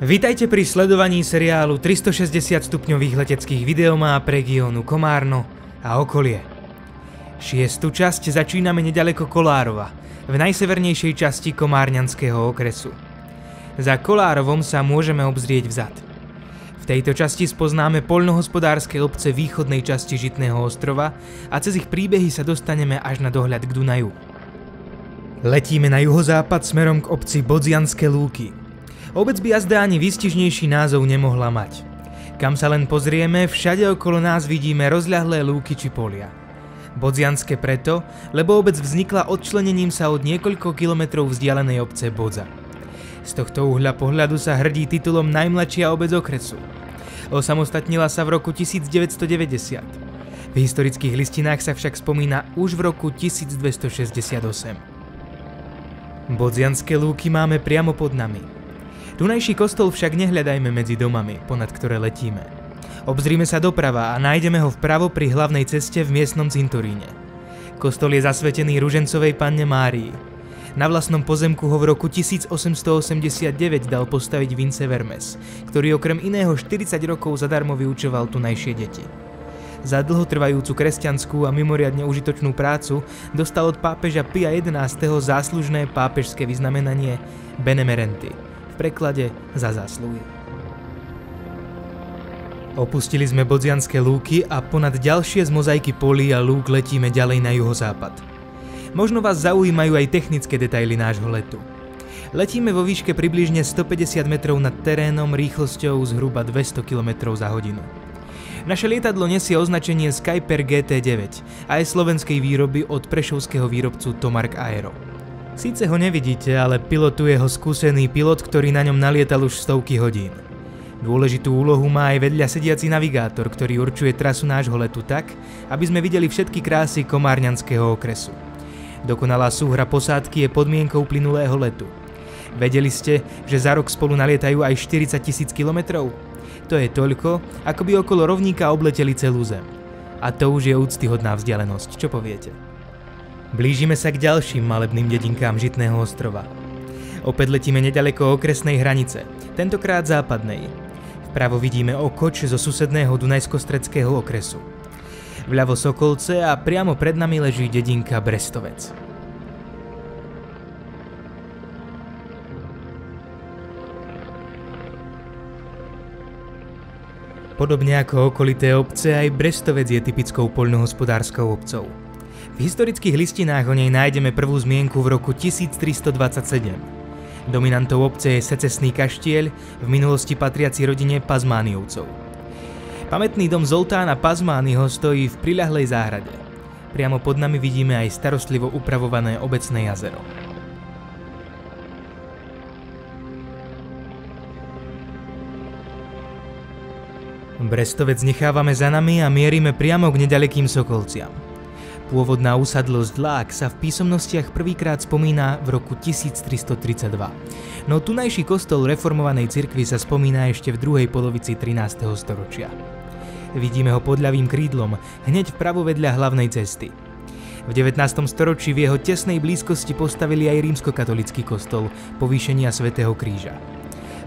Vitajte pri sledovaní seriálu 360 stupňových leteckých videomáp regiónu Komárno a okolie. 6. časť začíname nedaleko Kolárova, v najsevernejšej časti komárňanského okresu. Za Kolárovom sa môžeme obzrieť vzad. V tejto časti spoznáme poľnohospodárske obce východnej časti Žitného ostrova a cez ich príbehy sa dostaneme až na dohľad k Dunaju. Letíme na juhozápad smerom k obci Bodzianske Lúky. Obec by jazda ani výstižnejší názov nemohla mať. Kam sa len pozrieme, všade okolo nás vidíme rozľahlé lúky či polia. Bodzianske preto, lebo obec vznikla odčlenením sa od niekoľko kilometrov vzdialenej obce Bodza. Z tohto uhľa pohľadu sa hrdí titulom najmladšia obec okresu. Osamostatnila sa v roku 1990. V historických listinách sa však spomína už v roku 1268. Bodzianske lúky máme priamo pod nami. Dunajší kostol však nehľadajme medzi domami, ponad ktoré letíme. Obzrime sa doprava a nájdeme ho vpravo pri hlavnej ceste v miestnom cintoríne. Kostol je zasvetený ružencovej panne Márii. Na vlastnom pozemku ho v roku 1889 dal postaviť Vince Vermes, ktorý okrem iného 40 rokov zadarmo vyučoval tunajšie deti. Za dlhotrvajúcu kresťanskú a mimoriadne užitočnú prácu dostal od pápeža Pia XI. Záslužné pápežské vyznamenanie Benemerenty, v preklade za zásluhy. Opustili sme Bodzianske lúky a ponad ďalšie z mozaiky polí a lúk letíme ďalej na juhozápad. Možno vás zaujímajú aj technické detaily nášho letu. Letíme vo výške približne 150 metrov nad terénom rýchlosťou zhruba 200 km za hodinu. Naše lietadlo nesie označenie Skyper GT9 a je slovenskej výroby od prešovského výrobcu Tomark Aero. Síce ho nevidíte, ale pilotuje ho skúsený pilot, ktorý na ňom nalietal už stovky hodín. Dôležitú úlohu má aj vedľa sediaci navigátor, ktorý určuje trasu nášho letu tak, aby sme videli všetky krásy komárňanského okresu. Dokonalá súhra posádky je podmienkou plynulého letu. Vedeli ste, že za rok spolu nalietajú aj 40 000 kilometrov? To je toľko, ako by okolo rovníka obleteli celú Zem. A to už je úctyhodná vzdialenosť, čo poviete? Blížime sa k ďalším malebným dedinkám Žitného ostrova. Opäť letíme nedaleko okresnej hranice, tentokrát západnej. Vpravo vidíme Okoč zo susedného Dunajsko-stredského okresu. Vľavo Sokolce a priamo pred nami leží dedinka Brestovec. Podobne ako okolité obce, aj Brestovec je typickou poľnohospodárskou obcou. V historických listinách o nej nájdeme prvú zmienku v roku 1327. Dominantou obce je secesný kaštieľ, v minulosti patriaci rodine Pazmániovcov. Pamätný dom Zoltána Pazmániho stojí v priľahlej záhrade. Priamo pod nami vidíme aj starostlivo upravované obecné jazero. Brestovec nechávame za nami a mierime priamo k nedalekým Sokolciam. Pôvodná usadlosť Lák sa v písomnostiach prvýkrát spomína v roku 1332, no tunajší kostol reformovanej cirkvi sa spomína ešte v druhej polovici 13. storočia. Vidíme ho pod ľavým krídlom, hneď vpravo vedľa hlavnej cesty. V 19. storočí v jeho tesnej blízkosti postavili aj rímskokatolický kostol povýšenia Svätého kríža.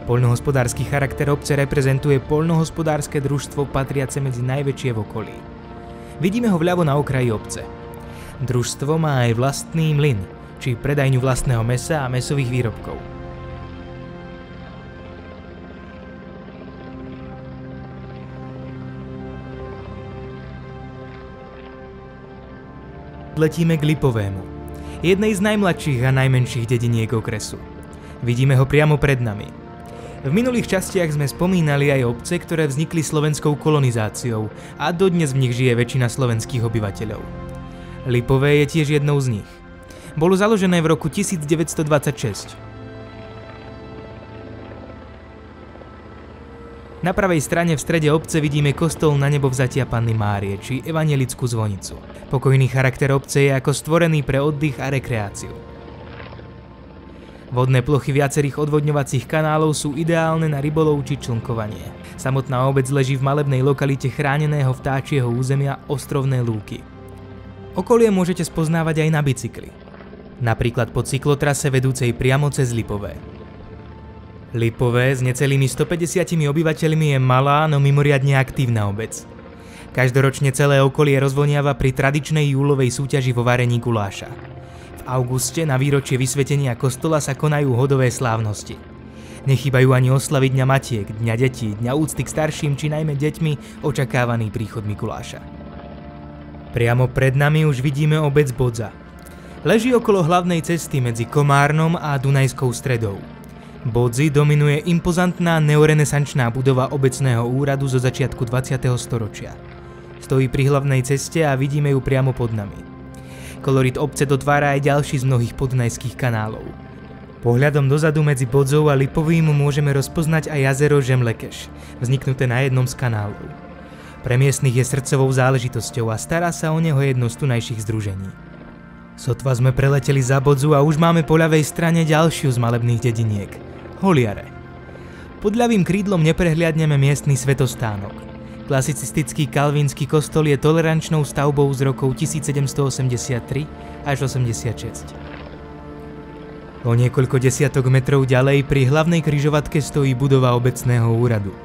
Poľnohospodársky charakter obce reprezentuje poľnohospodárske družstvo patriace medzi najväčšie v okolí. Vidíme ho vľavo na okraji obce. Družstvo má aj vlastný mlyn, či predajňu vlastného mäsa a mäsových výrobkov. Letíme k Lipovému, jednej z najmladších a najmenších dediniek okresu. Vidíme ho priamo pred nami. V minulých častiach sme spomínali aj obce, ktoré vznikli slovenskou kolonizáciou a dodnes v nich žije väčšina slovenských obyvateľov. Lipové je tiež jednou z nich. Bolo založené v roku 1926. Na pravej strane v strede obce vidíme kostol Na nebovzatia Panny Márie či evanjelickú zvonicu. Pokojný charakter obce je ako stvorený pre oddych a rekreáciu. Vodné plochy viacerých odvodňovacích kanálov sú ideálne na rybolov či člnkovanie. Samotná obec leží v malebnej lokalite chráneného vtáčieho územia Ostrovné lúky. Okolie môžete spoznávať aj na bicykli. Napríklad po cyklotrase vedúcej priamo cez Lipové. Lipové s necelými 150 obyvateľmi je malá, no mimoriadne aktívna obec. Každoročne celé okolie rozvoniava pri tradičnej júlovej súťaži vo varení guláša. V auguste na výročie vysvetenia kostola sa konajú hodové slávnosti. Nechýbajú ani oslaviť Dňa Matiek, Dňa detí, Dňa úcty k starším či najmä deťmi očakávaný príchod Mikuláša. Priamo pred nami už vidíme obec Bodza. Leží okolo hlavnej cesty medzi Komárnom a Dunajskou Stredou. Bodzi dominuje impozantná neorenesančná budova obecného úradu zo začiatku 20. storočia. Stojí pri hlavnej ceste a vidíme ju priamo pod nami. Kolorit obce dotvára aj ďalší z mnohých podunajských kanálov. Pohľadom dozadu medzi Bodzou a Lipovým môžeme rozpoznať aj jazero Žemlekeš, vzniknuté na jednom z kanálov. Pre miestnych je srdcovou záležitosťou a stará sa o neho jedno z tunajších združení. Sotva sme preleteli za Bodzu a už máme po ľavej strane ďalšiu z malebných dediniek – Holiare. Pod ľavým krídlom neprehliadneme miestny svetostánok. Klasicistický kalvínsky kostol je tolerančnou stavbou z rokov 1783 až 86. O niekoľko desiatok metrov ďalej pri hlavnej križovatke stojí budova obecného úradu.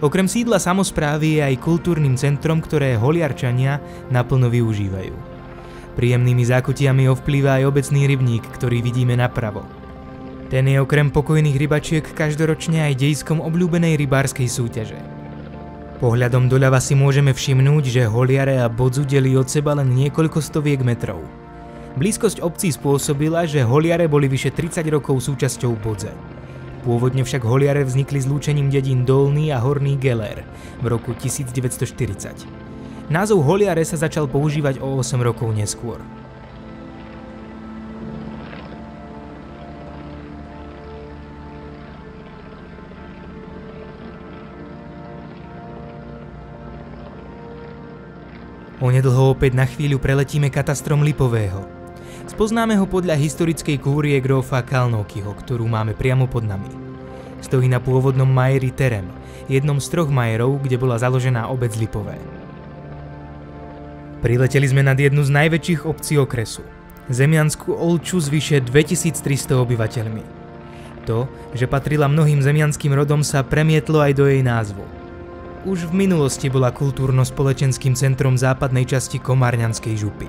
Okrem sídla samosprávy je aj kultúrnym centrom, ktoré Holiarčania naplno využívajú. Príjemnými zákutiami ovplýva aj obecný rybník, ktorý vidíme napravo. Ten je okrem pokojných rybačiek každoročne aj dejskom obľúbenej rybárskej súťaže. Pohľadom doľava si môžeme všimnúť, že Holiare a Bodzu delí od seba len niekoľko stoviek metrov. Blízkosť obcí spôsobila, že Holiare boli vyše 30 rokov súčasťou Bodze. Pôvodne však Holiare vznikli zlúčením dedín Dolný a Horný Gelér v roku 1940. Názov Holiare sa začal používať o 8 rokov neskôr. Onedlho opäť na chvíľu preletíme katastrom Lipového. Spoznáme ho podľa historickej kúrie grófa Kalnókyho, ktorú máme priamo pod nami. Stojí na pôvodnom majeri Terem, jednom z 3 majerov, kde bola založená obec Lipové. Prileteli sme nad jednu z najväčších obcí okresu, zemiansku Olču s vyše 2300 obyvateľmi. To, že patrila mnohým zemianským rodom, sa premietlo aj do jej názvu. Už v minulosti bola kultúrno-spoločenským centrom západnej časti Komárňanskej župy.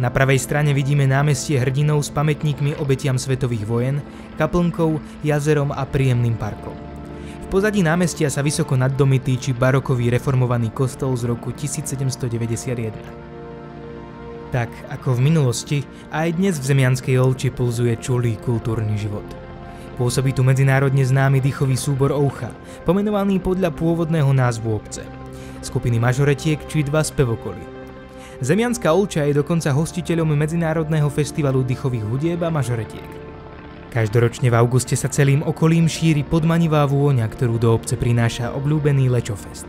Na pravej strane vidíme námestie hrdinov s pamätníkmi obetiam svetových vojen, kaplnkou, jazerom a príjemným parkom. V pozadí námestia sa vysoko nad domy týči barokový reformovaný kostol z roku 1791. Tak ako v minulosti, aj dnes v zemianskej Olči pulzuje čulý kultúrny život. Pôsobí tu medzinárodne známy dýchový súbor Oucha, pomenovaný podľa pôvodného názvu obce, skupiny mažoretiek či 2 spevokoly. Zemianská Olča je dokonca hostiteľom Medzinárodného festivalu dýchových hudieb a mažoretiek. Každoročne v auguste sa celým okolím šíri podmanivá vôňa, ktorú do obce prináša obľúbený Lečofest.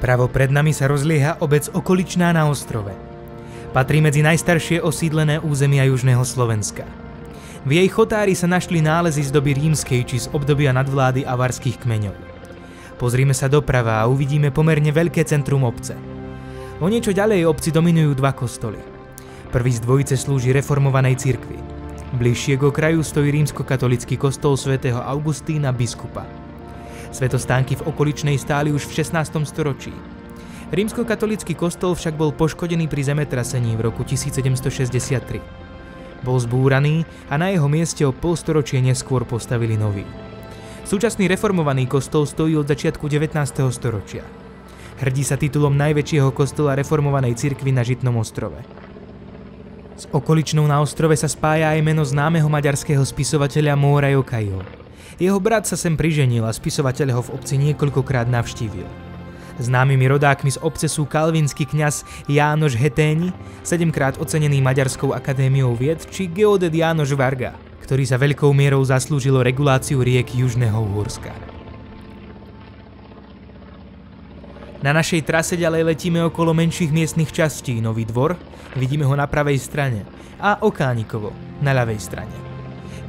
Pravo pred nami sa rozlieha obec Okoličná na ostrove. Patrí medzi najstaršie osídlené územia južného Slovenska. V jej chotári sa našli nálezy z doby rímskej či z obdobia nadvlády avarských kmeňov. Pozrime sa doprava a uvidíme pomerne veľké centrum obce. O niečo ďalej obci dominujú 2 kostoly. Prvý z dvojice slúži reformovanej cirkvi. Bližšie k okraju stojí rímskokatolický kostol svätého Augustína biskupa. Svetostánky v okoličnej stáli už v 16. storočí. Rímskokatolícky kostol však bol poškodený pri zemetrasení v roku 1763. Bol zbúraný a na jeho mieste o polstoročie neskôr postavili nový. Súčasný reformovaný kostol stojí od začiatku 19. storočia. Hrdí sa titulom najväčšieho kostola reformovanej cirkvi na Žitnom ostrove. S Okoličnou na ostrove sa spája aj meno známeho maďarského spisovateľa Móra Jokaiho. Jeho brat sa sem priženil a spisovateľ ho v obci niekoľkokrát navštívil. Známymi rodákmi z obce sú kalvínsky kňaz Jánoš Heténi, 7-krát ocenený Maďarskou akadémiou vied, či geodet Jánoš Varga, ktorý sa veľkou mierou zaslúžil o reguláciu riek Južného Uhorska. Na našej trase ďalej letíme okolo menších miestnych častí Nový Dvor, vidíme ho na pravej strane, a Okánikovo na ľavej strane.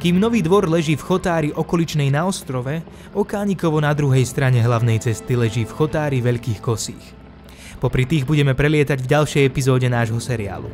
Kým Nový Dvor leží v Chotári okoličnej na ostrove, Okánikovo na druhej strane hlavnej cesty leží v Chotári Veľkých Kosích. Popri tých budeme prelietať v ďalšej epizóde nášho seriálu.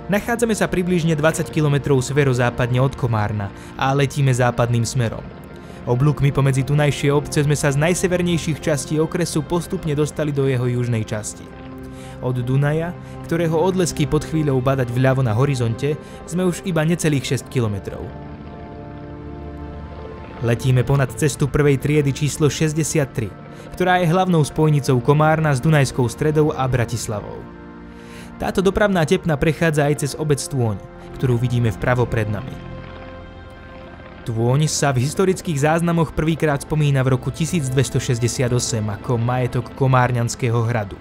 Nachádzame sa približne 20 km severozápadne od Komárna a letíme západným smerom. Oblúkmi pomedzi tunajšie obce sme sa z najsevernejších častí okresu postupne dostali do jeho južnej časti. Od Dunaja, ktorého odlesky pod chvíľou badať vľavo na horizonte, sme už iba necelých 6 km. Letíme ponad cestu prvej triedy číslo 63, ktorá je hlavnou spojnicou Komárna s Dunajskou Stredou a Bratislavou. Táto dopravná tepna prechádza aj cez obec Tôň, ktorú vidíme vpravo pred nami. Tôň sa v historických záznamoch prvýkrát spomína v roku 1268 ako majetok Komárňanského hradu.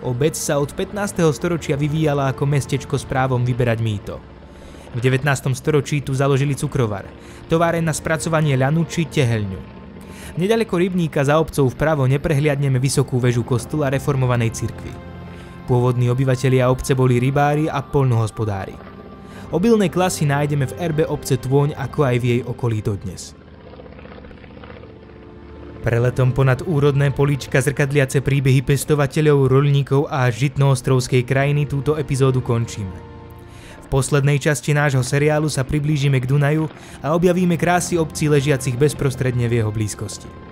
Obec sa od 15. storočia vyvíjala ako mestečko s právom vyberať mýto. V 19. storočí tu založili cukrovar, továreň na spracovanie ľanu či teheľňu. Nedaleko rybníka za obcov vpravo neprehliadneme vysokú väžu kostola reformovanej cirkvi. Pôvodní obyvatelia obce boli rybári a poľnohospodári. Obilné klasy nájdeme v erbe obce Tôň ako aj v jej okolí dodnes. Preletom ponad úrodné políčka zrkadliace príbehy pestovateľov, roľníkov a žitnoostrovskej krajiny túto epizódu končíme. V poslednej časti nášho seriálu sa priblížime k Dunaju a objavíme krásy obcí ležiacich bezprostredne v jeho blízkosti.